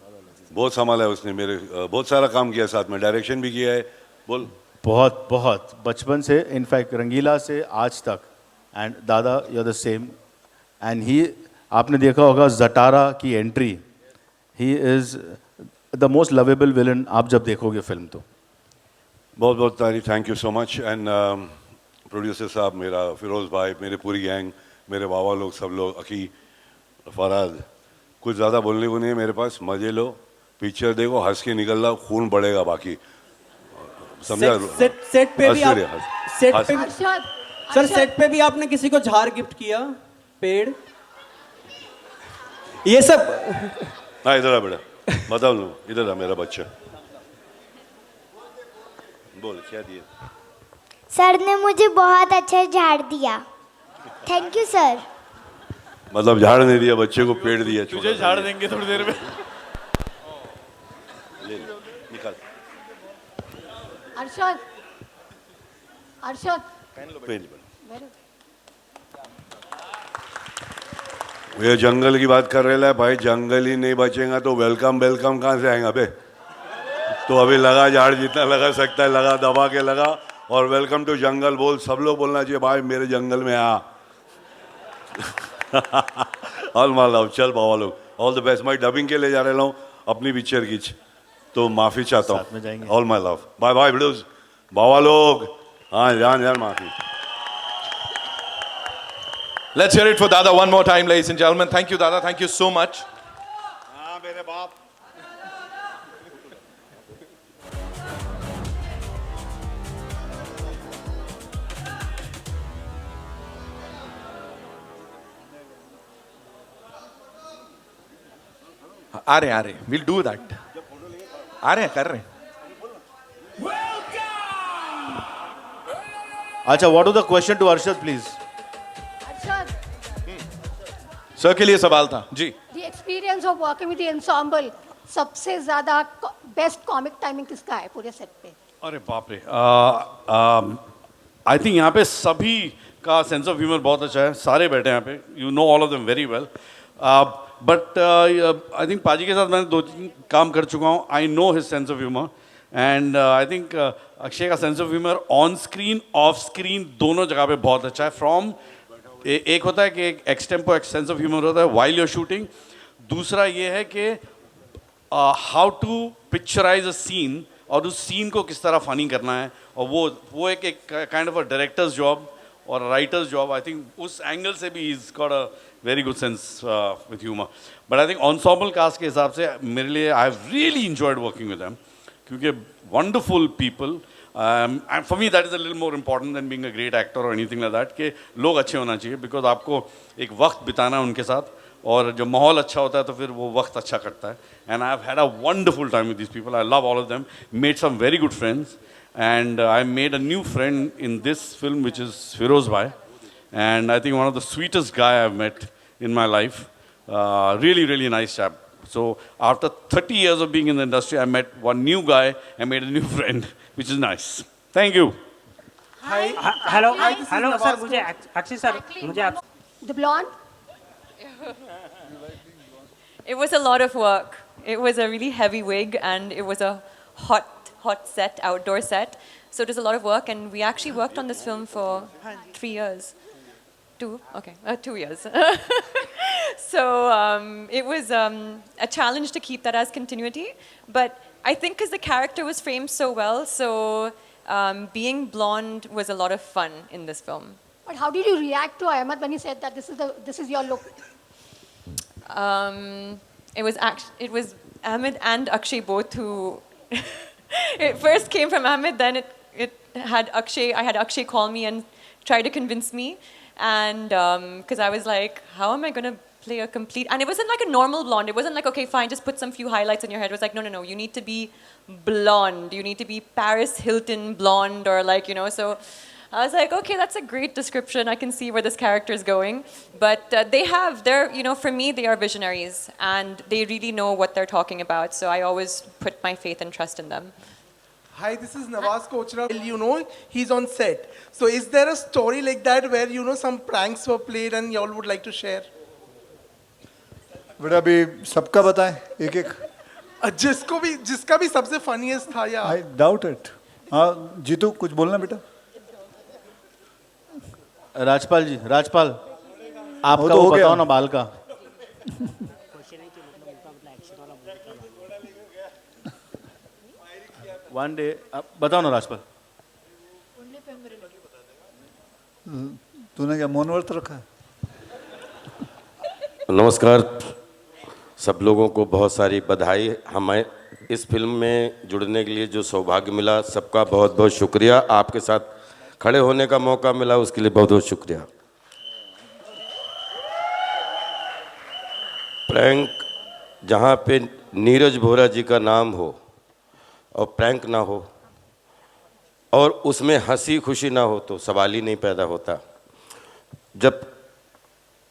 I: बहुत संभाला है उसने. मेरे बहुत सारा काम किया साथ में, डायरेक्शन भी किया है. बोल
A: बहुत बचपन से, इनफैक्ट रंगीला से आज तक. एंड दादा you are the same. And he, आपने देखा होगा जटारा की entry, he is the most lovable villain. आप जब देखोगे फिल्म तो
I: बहुत बहुत तारीफ. Thank you so much. And producer साहब, मेरा फिरोज भाई, मेरे पूरी गैंग, मेरे बाबा लोग, सब लोग, अकी, फराज, कुछ ज़्यादा बोलने को नहीं है मेरे पास. मजे लो, पिक्चर देखो, हंस के निकल रहा, खून बढ़ेगा. बाकी समझा.
O: सेट पे भी सर सेट पे भी आपने किसी को झाड़ गिफ्ट किया, पेड़, ये सब
I: हाँ इधर आ बेटा, बताओ लो, इधर आ मेरा बच्चा, बोल क्या दिए?
R: सर ने मुझे बहुत अच्छा झाड़ दिया। Thank you sir.
I: मतलब झाड़ नहीं दिया, बच्चे को पेड़ दिया।
A: तुझे झाड़ देंगे थोड़ी देर में।
I: ले निकाल।
S: अर्शद, अर्शद,
I: पेन ये जंगल की बात कर रहे हैं भाई, जंगल ही नहीं बचेगा तो वेलकम वेलकम कहाँ से आएगा बे? तो अभी लगा झाड़, जितना लगा सकता है लगा, दबा के लगा, और वेलकम टू जंगल बोल। सब लोग बोलना चाहिए भाई मेरे जंगल में आ। ऑल माय लव, चल बाबा लोग, ऑल द बेस्ट। मैं डबिंग के लिए जा रहा हूँ अपनी पिक्चर की, तो माफी चाहता हूँ। All my love, bye bye blues बाबा लोग। हाँ जान जान माफी।
B: Let's hear it for Dada one more time, ladies and gentlemen. Thank you, Dada. Thank you so much.
I: हाँ मेरे बाप।
B: आ रहे we'll do that. आ रहे हैं, कर रहे हैं।
A: अच्छा, what was the question to Arshad, please?
S: Arshad,
B: sir के लिए सवाल था जी।
S: the experience of working with the ensemble, सबसे ज़्यादा बेस्ट कॉमिक टाइमिंग किसका है पूरे सेट पे?
A: अरे बाप रे, आई थिंक यहाँ पे सभी का सेंस ऑफ ह्यूमर बहुत अच्छा है, सारे बैठे हैं यहाँ पे, you know all of them very well. But I think पाजी के साथ मैंने 2-3 काम कर चुका हूँ, I know his sense of humour, and I think Akshay का sense of humour on screen off screen दोनों जगह पे बहुत अच्छा है। फ्रॉम एक होता है कि एक एक्सटेम्पो एक सेंस ऑफ ह्यूमर होता है वाइल यूर शूटिंग, दूसरा ये है कि how to picturise a scene और उस सीन को किस तरह फनी करना है, और वो एक kind of a director's job और राइटर्स जॉब। आई थिंक उस एंगल से भी is got a very good sense with humour. But I think ensemble cast के हिसाब से मेरे लिए I have really enjoyed working with them, क्योंकि wonderful people, and for me that is a little more important than being a great actor और anything like that, कि लोग अच्छे होना चाहिए, बिकॉज आपको एक वक्त बिताना है उनके साथ, और जब माहौल अच्छा होता है तो फिर वो वक्त अच्छा कटता है। And I have had a wonderful time with this people, I love all of them, made some very good friends, and I made a new friend in this film, which is Feroz Bhai, and I think one of the sweetest guy I've met in my life. Really, really nice chap. So after 30 years of being in the industry, I met one new guy and made a new friend, which is nice. Thank you.
O: Hi. Hello. Hello, sir. मुझे Akshay sir, मुझे आप
S: The blonde?
E: It was a lot of work. It was a really heavy wig, and it was a hot set, outdoor set. So it was a lot of work, and we actually worked on this film for 3 years. 2? Okay, 2 years. So it was a challenge to keep that as continuity. But I think because the character was framed so well, so being blonde was a lot of fun in this film.
S: But how did you react to Ahmed when he said that this is your look?
E: It was Ahmed and Akshay both who. It first came from Ahmed, then it had Akshay. I had Akshay call me and try to convince me, and because I was like, how am I going to play a complete? And it wasn't like a normal blonde. It wasn't like, okay, fine, just put some few highlights on your head. It was like, no, you need to be blonde. You need to be Paris Hilton blonde, or like, you know. So I was like, okay, that's a great description. I can see where this character is going. But they're, you know, for me, they are visionaries, and they really know what they're talking about. So I always put my faith and trust in them.
T: Hi, this is Nawaz Kochra. You know, he's on set. So is there a story like that where, you know, some pranks were played and y'all would like to share?
K: बेटा अभी सबका बताएं एक एक।
T: जिसका भी सबसे funniest था या।
K: I doubt it. हाँ जीतू कुछ बोलना बेटा।
A: राजपाल जी, राजपाल आपका
K: तो
A: वो
K: हो गया।
A: बताओ ना बाल का। वन डे बताओ ना राजपाल।
K: तूने क्या मौन व्रत रखा है?
U: नमस्कार, सब लोगों को बहुत सारी बधाई। हमें इस फिल्म में जुड़ने के लिए जो सौभाग्य मिला, सबका बहुत बहुत शुक्रिया। आपके साथ खड़े होने का मौका मिला, उसके लिए बहुत बहुत शुक्रिया। प्रैंक जहाँ पे नीरज वोरा जी का नाम हो और प्रैंक ना हो और उसमें हंसी खुशी ना हो तो सवाल ही नहीं पैदा होता। जब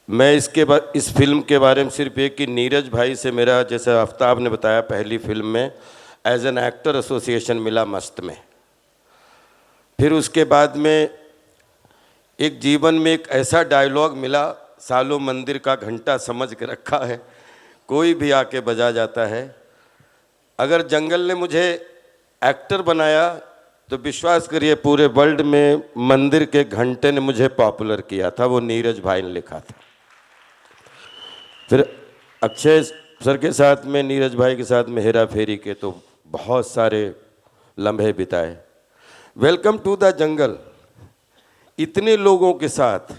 U: मैं इस फिल्म के बारे में सिर्फ एक कि नीरज भाई से मेरा, जैसे आफ्ताब ने बताया, पहली फिल्म में एज एन एक्टर एसोसिएशन मिला मस्त में। फिर उसके बाद में एक जीवन में एक ऐसा डायलॉग मिला, सालों मंदिर का घंटा समझ के रखा है, कोई भी आके बजा जाता है। अगर जंगल ने मुझे एक्टर बनाया तो विश्वास करिए पूरे वर्ल्ड में मंदिर के घंटे ने मुझे पॉपुलर किया था, वो नीरज भाई ने लिखा था। फिर अक्षय सर के साथ में, नीरज भाई के साथ में हेरा फेरी के तो बहुत सारे लम्हे बिताए। वेलकम टू द जंगल, इतने लोगों के साथ,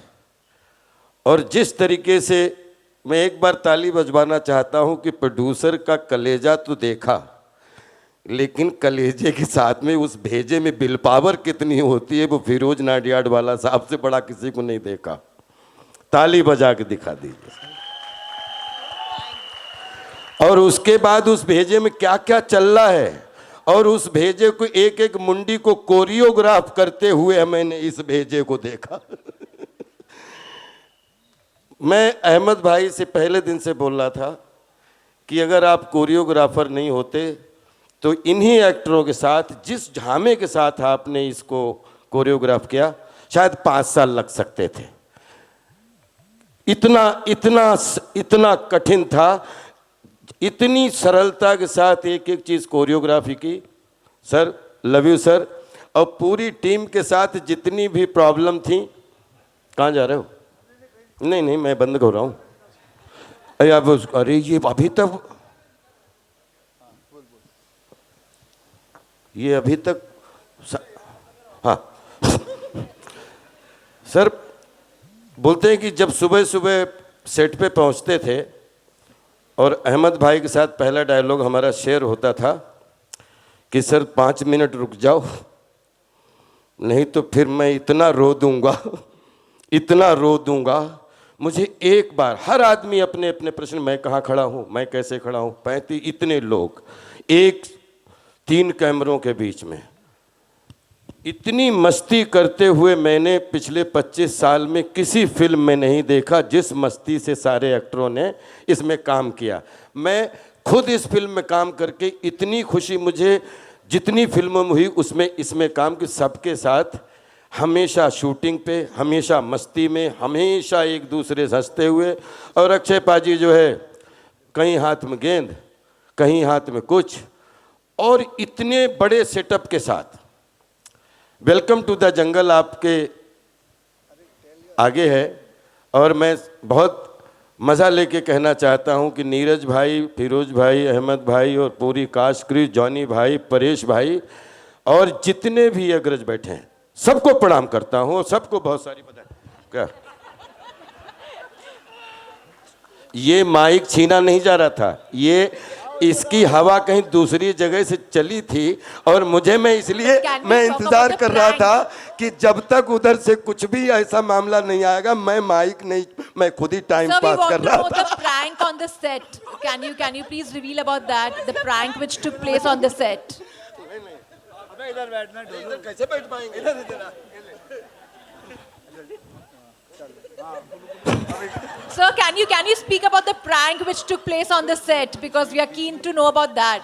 U: और जिस तरीके से, मैं एक बार ताली बजवाना चाहता हूं कि प्रोड्यूसर का कलेजा तो देखा, लेकिन कलेजे के साथ में उस भेजे में बिल पावर कितनी होती है वो फिरोज नाडियाड वाला साहब से बड़ा किसी को नहीं देखा। ताली बजा के दिखा दीजिए। और उसके बाद उस भेजे में क्या क्या चल रहा है, और उस भेजे को एक एक मुंडी को कोरियोग्राफ करते हुए मैंने इस भेजे को देखा। मैं अहमद भाई से पहले दिन से बोल रहा था कि अगर आप कोरियोग्राफर नहीं होते तो इन्हीं एक्टरों के साथ, जिस झामे के साथ आपने इसको कोरियोग्राफ किया, शायद 5 साल लग सकते थे। इतना इतना इतना कठिन था, इतनी सरलता के साथ एक एक चीज़ कोरियोग्राफी की। Sir, love you sir. और पूरी टीम के साथ जितनी भी प्रॉब्लम थी, कहाँ जा रहे हो? नहीं नहीं, मैं बंद कर रहा हूँ। अरे ये अभी तक हाँ सर बोलते हैं कि जब सुबह सुबह सेट पे पहुंचते थे और अहमद भाई के साथ पहला डायलॉग हमारा शेयर होता था कि सर 5 मिनट रुक जाओ, नहीं तो फिर मैं इतना रो दूंगा, इतना रो दूंगा। मुझे एक बार, हर आदमी अपने अपने प्रश्न, मैं कहाँ खड़ा हूँ, मैं कैसे खड़ा हूँ, 35 इतने लोग, 3 कैमरों के बीच में, इतनी मस्ती करते हुए मैंने पिछले 25 साल में किसी फिल्म में नहीं देखा जिस मस्ती से सारे एक्टरों ने इसमें काम किया। मैं खुद इस फिल्म में काम करके इतनी खुशी मुझे, जितनी फिल्मों में हुई उसमें इसमें काम की, सबके साथ हमेशा शूटिंग पे, हमेशा मस्ती में, हमेशा एक दूसरे से हंसते हुए। और अक्षय पाजी जो है, कहीं हाथ में गेंद, कहीं हाथ में कुछ, और इतने बड़े सेटअप के साथ। वेलकम टू द जंगल आपके आगे है, और मैं बहुत मज़ा लेके कहना चाहता हूं कि नीरज भाई, फिरोज भाई, अहमद भाई और पूरी कास्ट क्रू, जॉनी भाई, परेश भाई और जितने भी अग्रज बैठे हैं, सबको प्रणाम करता हूं और सबको बहुत सारी बधाई। क्या ये माइक छीना नहीं जा रहा था, ये इसकी हवा कहीं दूसरी जगह से चली थी और मुझे, मैं इसलिए मैं इंतजार कर रहा था कि जब तक उधर से कुछ भी ऐसा मामला नहीं आएगा, मैं माइक नहीं, मैं खुद ही टाइम पास कर रहा था।
M: The prank on the set. Can you please reveal about that? The prank which took place on the set.
U: इधर बैठना, इधर कैसे बैठ पाएंगे? इधर
M: Sir, can you speak about the prank which took place on the set, because we are keen to know about that.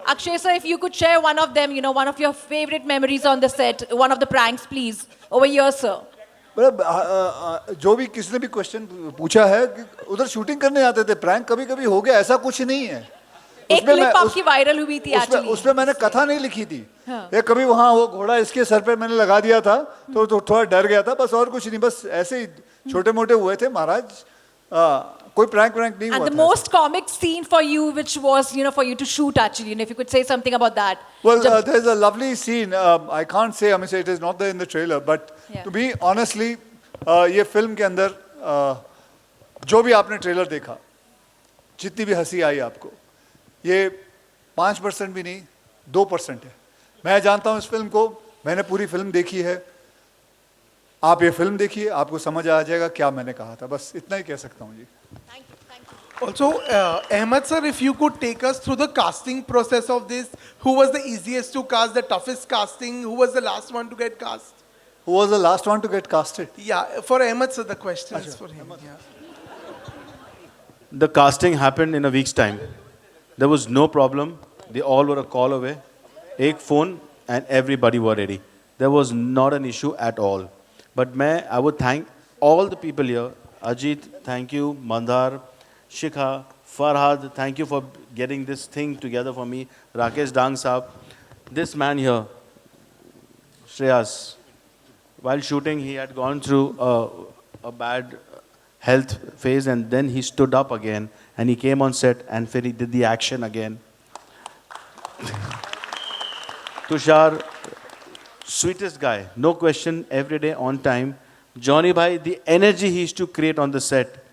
M: Akshay sir, if you could share one of them, one of your favorite memories on the set, one of the pranks, please. Over here, sir.
K: जो भी किसने भी question पूछा है कि उधर shooting करने आते थे, प्रैंक कभी कभी हो गया, ऐसा कुछ नहीं है।
M: एक क्लिप आपकी वायरल हुई थी एक्चुअली।
K: उसमें मैंने कथा नहीं लिखी थी। ये कभी वहाँ वो घोड़ा इसके सर पे मैंने लगा दिया था तो थोड़ा डर गया था, बस और कुछ नहीं, बस ऐसे ही छोटे मोटे हुए थे महाराज, कोई प्रैंक नहीं हुआ था।
M: And the most comic scene for you, which was for you to shoot actually, if you could say something about that.
K: Well, there's a lovely scene. I can't say, I mean, it is not there in the trailer, but to be honestly, ये film के अंदर जो भी आपने trailer देखा, जितनी भी हंसी आई आपको, ये 5% भी नहीं, 2% है। मैं जानता हूँ इस फिल्म को, मैंने पूरी फिल्म देखी है। आप ये फिल्म देखिए, आपको समझ आ जाएगा क्या मैंने कहा था, बस इतना ही कह सकता हूँ जी।
T: Also, Ahmed sir, if you could take us through the casting process of this, who was the easiest to cast, the toughest casting, who was the last one to get cast?
K: Who was the last one to get casted?
T: Yeah, for Ahmed sir, the question is for him. Yeah.
A: The casting happened in a week's time. There was no problem. They all were a call away. Ek phone and everybody were ready. There was not an issue at all. But I would thank all the people here. Ajit, thank you. Mandhar, Shikha, Farhad, thank you for getting this thing together for me. Rakesh Dang Saab. This man here, Shreyas, while shooting, he had gone through a bad health phase, and then he stood up again and he came on set and he did the action again. Tushar, sweetest guy, no question, every day on time. Johnny bhai, the energy he used to create on the set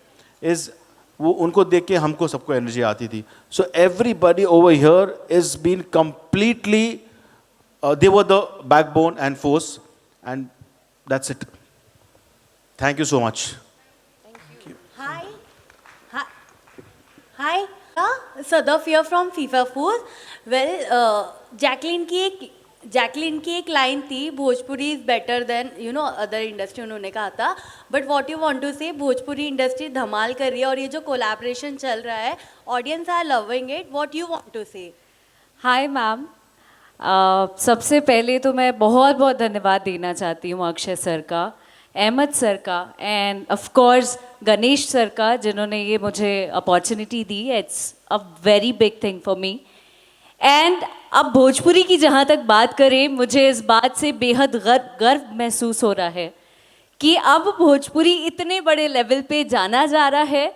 A: is वो उनको देख के हमको सबको energy आती थी. So everybody over here is been completely they were the backbone and force, and that's it. Thank you so much.
C: Hi, Sadaf here from FIFA Food. Well, Jacqueline की एक लाइन थी, Bhojpuri is better than other industry, उन्होंने कहा था. But what you want to say, Bhojpuri industry धमाल कर रही है और ये जो कोलैबोरेशन चल रहा है, audience are loving it. What you want to say?
D: Hi ma'am, सबसे पहले तो मैं बहुत बहुत धन्यवाद देना चाहती हूँ अक्षय सर का, अहमद सर का, end of course Ganesh sir का, जिन्होंने ये मुझे opportunity the. It's a very big thing for me. And अब भोजपुरी की जहाँ तक बात करें, मुझे इस बात से बेहद गर्व महसूस हो रहा है कि अब भोजपुरी इतने बड़े लेवल पे जाना जा रहा है.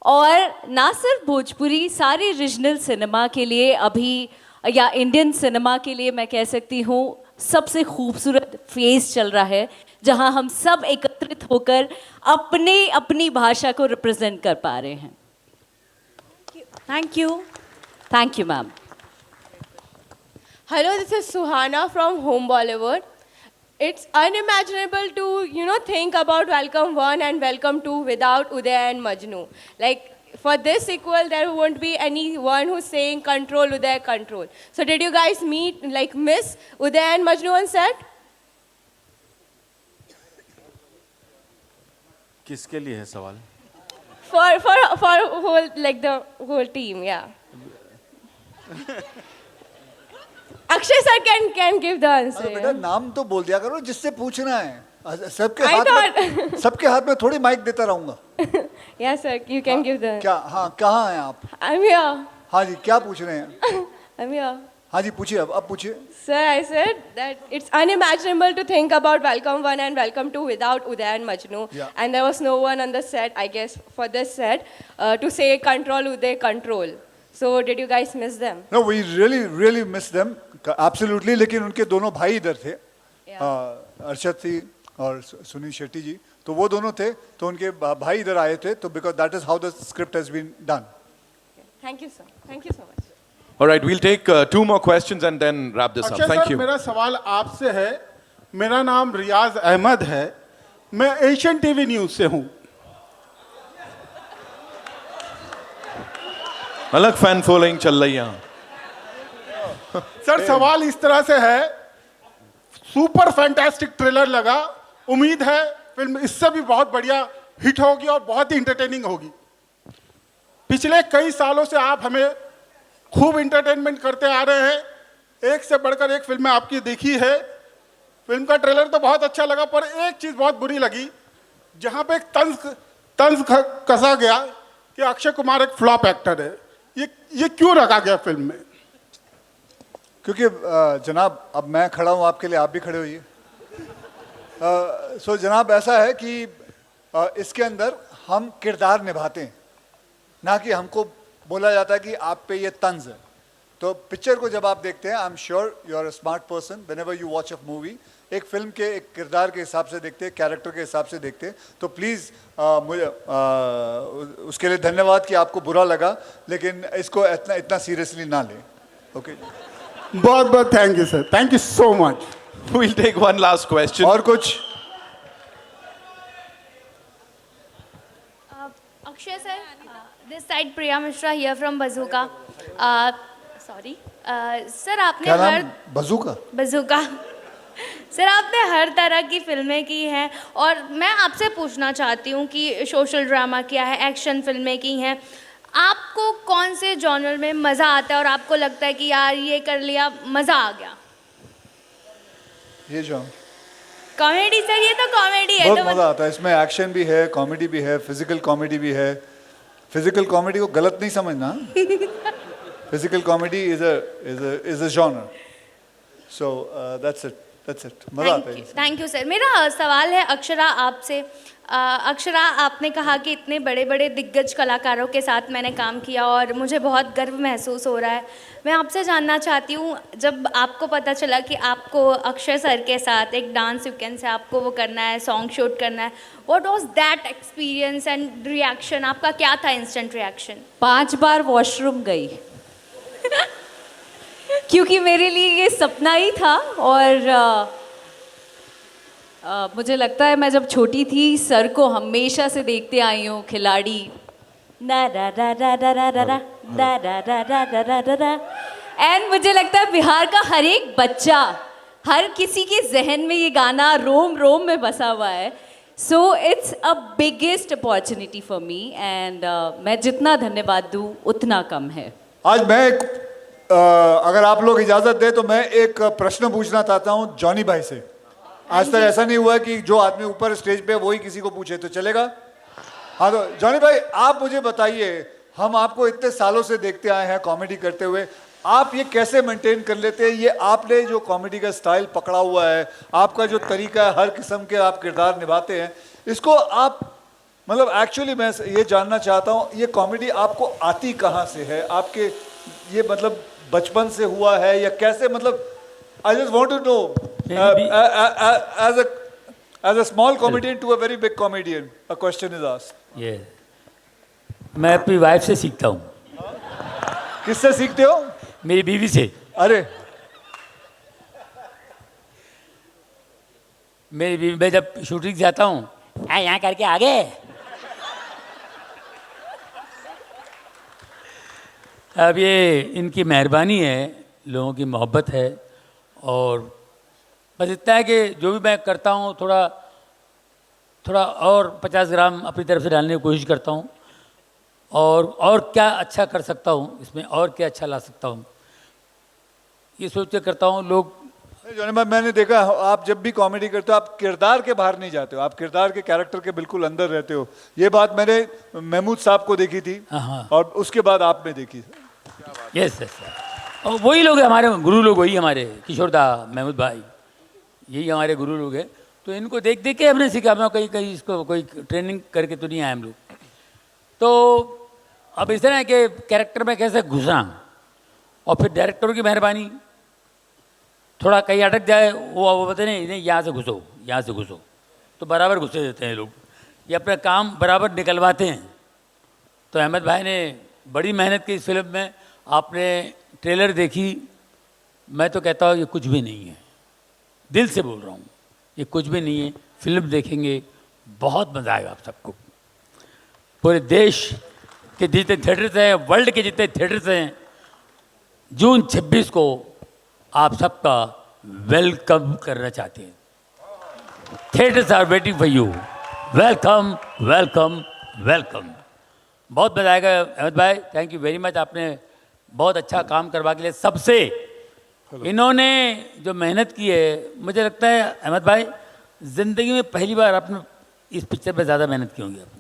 D: और ना सिर्फ भोजपुरी, सारे रीजनल सिनेमा के लिए अभी, या इंडियन सिनेमा के लिए मैं कह सकती हूँ, सबसे खूबसूरत फेज चल रहा है, जहाँ हम सब एकत्रित होकर अपनी भाषा को रिप्रेजेंट कर पा रहे हैं. Thank you ma'am.
V: Hello, this is Suhana from Home Bollywood. It's unimaginable to, think about Welcome 1 and Welcome 2 without Uday and Majnu. Like, for this sequel, there won't be anyone who's saying control, Uday, control. So did you guys miss Uday and Majnu on set?
A: किसके लिए है सवाल?
V: For the whole team, yeah. Akshay sir can give the answer.
K: बेटा नाम तो बोल दिया करो जिससे पूछना है. सबके हाथ में थोड़ी माइक देता रहूंगा.
V: Yes sir, you can give the.
K: क्या? हाँ, कहाँ हैं आप?
V: I'm here.
K: हाँ जी, क्या पूछ रहे हैं?
V: I'm here.
K: हाँ जी, पूछिए, अब पूछिए.
V: Sir, I said that it's unimaginable to think about Welcome 1 and Welcome 2 without Uday and Majnu.
K: Yeah.
V: And there was no one on the set, I guess, for this set, to say control, Uday, control. So did you guys miss them?
K: No, we really miss them. Absolutely. लेकिन उनके दोनों भाई इधर थे. अर्शद थी और सुनील शेट्टी जी, तो वो दोनों थे, तो उनके भाई इधर आए थे, तो because that is how the script has been done.
V: Thank you sir. Thank you so much.
B: All right, we'll take 2 more questions and then wrap this up. Thank you.
W: मेरा सवाल आपसे है. मेरा नाम रियाज अहमद है. मैं एशियन टीवी न्यूज से हूँ.
B: अलग फैन फॉलोइंग चल रही है.
W: सर, सवाल इस तरह से है. सुपर फैंटास्टिक ट्रेलर लगा. उम्मीद है फिल्म इससे भी बहुत बढ़िया हिट होगी और बहुत ही इंटरटेनिंग होगी. पिछले कई सालों से आप हमें खूब इंटरटेनमेंट करते आ रहे हैं. एक से बढ़कर एक फिल्में आपकी देखी है. फिल्म का ट्रेलर तो बहुत अच्छा लगा, पर एक चीज बहुत बुरी लगी, जहां पे एक तंज कसा गया कि अक्षय कुमार एक फ्लॉप एक्टर है. ये क्यों रखा गया फिल्म में?
K: क्योंकि जनाब, अब मैं खड़ा हूँ आपके लिए, आप भी खड़े होइए. सो जनाब, ऐसा है कि इसके अंदर हम किरदार निभाते हैं, ना कि हमको बोला जाता है कि आप पे ये तंज है. तो पिक्चर को जब आप देखते हैं, I am sure you are a smart person, whenever you watch a movie, एक फिल्म के एक किरदार के हिसाब से देखते हैं, कैरेक्टर के हिसाब से देखते हैं. तो प्लीज़ मुझे उसके लिए धन्यवाद कि आपको बुरा लगा, लेकिन इसको इतना सीरियसली ना लें. ओके,
W: बहुत बहुत thank you sir. Thank you so much.
B: We'll take one last question.
K: और कुछ?
V: Akshay sir, this side Priya Mishra here from Bazooka. Sorry. Sir आपने
K: क्या
V: हर
K: नाम? बजूका?
V: बजूका सर आपने हर तरह की फिल्में की हैं और मैं आपसे पूछना चाहती हूँ कि सोशल ड्रामा किया है, एक्शन फिल्में की हैं, आपको कौन से जॉनर में मज़ा आता है और आपको लगता है कि यार ये कर लिया मज़ा आ गया?
K: ये जो
V: कॉमेडी सर, ये तो कॉमेडी है।
K: बहुत
V: तो
K: मजा आता है इसमें, एक्शन भी है, कॉमेडी भी है, फिजिकल कॉमेडी भी है। फिजिकल कॉमेडी को गलत नहीं समझना। Physical comedy is a genre, so that's it, मजा आता है।
V: Thank you sir. मेरा सवाल है अक्षरा आपसे। अक्षरा, आपने कहा कि इतने बड़े बड़े दिग्गज कलाकारों के साथ मैंने काम किया और मुझे बहुत गर्व महसूस हो रहा है। मैं आपसे जानना चाहती हूँ, जब आपको पता चला कि आपको अक्षय सर के साथ एक डांस सीक्वेंस है, आपको वो करना है, सॉन्ग शूट करना है, what was that experience and reaction? आपका क्या था इंस्टेंट रिएक्शन?
D: 5 बार वॉशरूम गई क्योंकि मेरे लिए ये सपना ही था। और मुझे लगता है मैं जब छोटी थी सर को हमेशा से देखते आई हूँ खिलाड़ी ना रा रा रा रा रा रा रा रा रा रा रा रा रा रा रा। एंड मुझे लगता है बिहार का हर एक बच्चा, हर किसी के जहन में ये गाना रोम रोम में बसा हुआ है। So it's a biggest opportunity for me and मैं जितना धन्यवाद दूँ उतना कम है।
K: आज मैं अगर आप लोग इजाजत दे तो मैं एक प्रश्न पूछना चाहता हूँ जॉनी भाई से। आज तक ऐसा नहीं हुआ कि जो आदमी ऊपर स्टेज पे वही किसी को पूछे, तो चलेगा? हाँ, तो जॉनी भाई आप मुझे बताइए, हम आपको इतने सालों से देखते आए हैं कॉमेडी करते हुए, आप ये कैसे मेंटेन कर लेते हैं? ये आपने जो कॉमेडी का स्टाइल पकड़ा हुआ है, आपका जो तरीका है, हर किस्म के आप किरदार निभाते हैं, इसको आप मतलब एक्चुअली मैं ये जानना चाहता हूँ, ये कॉमेडी आपको आती कहाँ से है? आपके ये मतलब बचपन से हुआ है या कैसे? मतलब I just want to know, as a small comedian to a very big comedian, a question is asked.
F: मैं अपनी वाइफ से सीखता हूँ।
K: किससे सीखते हो?
F: मेरी बीवी से।
K: अरे
F: मेरी बीवी, मैं जब शूटिंग जाता हूँ, यहाँ करके आगे, अब ये इनकी मेहरबानी है, लोगों की मोहब्बत है, और बस इतना है कि जो भी मैं करता हूँ थोड़ा और 50 ग्राम अपनी तरफ से डालने की कोशिश करता हूँ, और क्या अच्छा कर सकता हूँ इसमें, और क्या अच्छा ला सकता हूँ, ये सोच के करता हूँ। लोग
K: जॉनी भाई, मैंने देखा आप जब भी कॉमेडी करते हो आप किरदार के बाहर नहीं जाते हो, आप किरदार के कैरेक्टर के बिल्कुल अंदर रहते हो। ये बात मैंने महमूद साहब को देखी थी और उसके बाद आप में देखी।
F: यस यस, और वही लोग हैं हमारे गुरु लोग, वही हमारे किशोर दा, महमूद भाई, यही हमारे गुरु लोग हैं। तो इनको देख देख के हमने सीखा। मैं कहीं इसको कोई ट्रेनिंग करके तो नहीं आए हम लोग। तो अब इस तरह है कि कैरेक्टर में कैसे घुसा, और फिर डायरेक्टरों की मेहरबानी, थोड़ा कहीं अटक जाए वो बताते नहीं यहाँ से घुसो, यहाँ से घुसो, तो बराबर घुसे देते हैं लोग, ये अपना काम बराबर निकलवाते हैं। तो अहमद भाई ने बड़ी मेहनत की इस फिल्म में। आपने ट्रेलर देखी, मैं तो कहता हूँ ये कुछ भी नहीं है, दिल से बोल रहा हूँ, ये कुछ भी नहीं है। फिल्म देखेंगे, बहुत मज़ा आएगा आप सबको। पूरे देश के जितने थिएटर्स हैं, वर्ल्ड के जितने थिएटर्स हैं, जून 26 को आप सबका वेलकम करना चाहते हैं। Theatres are waiting for you. Welcome welcome welcome. बहुत मज़ा आएगा अहमद भाई, थैंक यू वेरी मच। आपने बहुत अच्छा काम करवा के लिए सबसे, इन्होंने जो मेहनत की है, मुझे लगता है अहमद भाई ज़िंदगी में पहली बार आपने इस पिक्चर पे ज़्यादा मेहनत की होंगी आपने।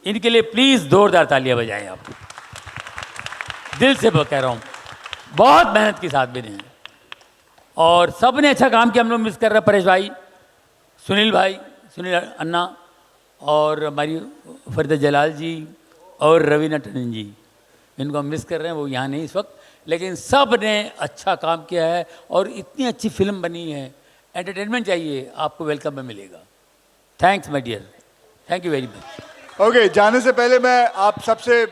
F: इनके लिए प्लीज़ जोरदार तालियां बजाएं आप। दिल से कह रहा हूँ, बहुत मेहनत के साथ भी नहीं, और सब ने अच्छा काम किया। हम लोग मिस कर रहे हैं परेश भाई, सुनील भाई, सुनील अन्ना, और हमारी फरीदा जलाल जी और रवीना टंडन जी, इनको हम मिस कर रहे हैं, वो यहाँ नहीं इस वक्त, लेकिन सब ने अच्छा काम किया है और इतनी अच्छी फिल्म बनी है। एंटरटेनमेंट चाहिए आपको, वेलकम में मिलेगा। Thanks my dear, thank you very much.
K: Okay, जाने से पहले मैं आप सबसे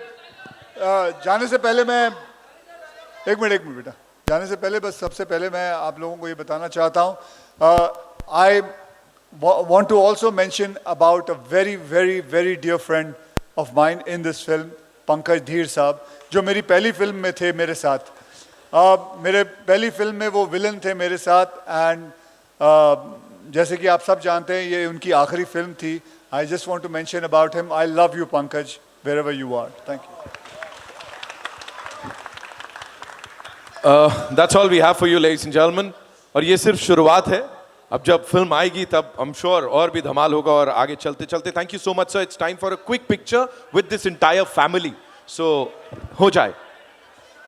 K: एक मिनट बेटा, जाने से पहले बस सबसे पहले मैं आप लोगों को ये बताना चाहता हूँ, want to also mention about a very, very, very dear friend of mine in this film, Pankaj Dheer साहब, जो मेरी पहली फिल्म में थे मेरे साथ. मेरे पहली फिल्म में वो विलन थे मेरे साथ, एंड जैसे कि आप सब जानते हैं ये उनकी आखिरी फिल्म थी. I just want to mention about him. I love you, Pankaj, wherever you are. Thank you.
B: That's all we have for you, ladies and gentlemen. और ये सिर्फ शुरुआत है. अब जब फिल्म आएगी तब I'm sure और भी धमाल होगा. और आगे चलते चलते thank you so much, sir. It's time for a quick picture with this entire family. So हो जाए.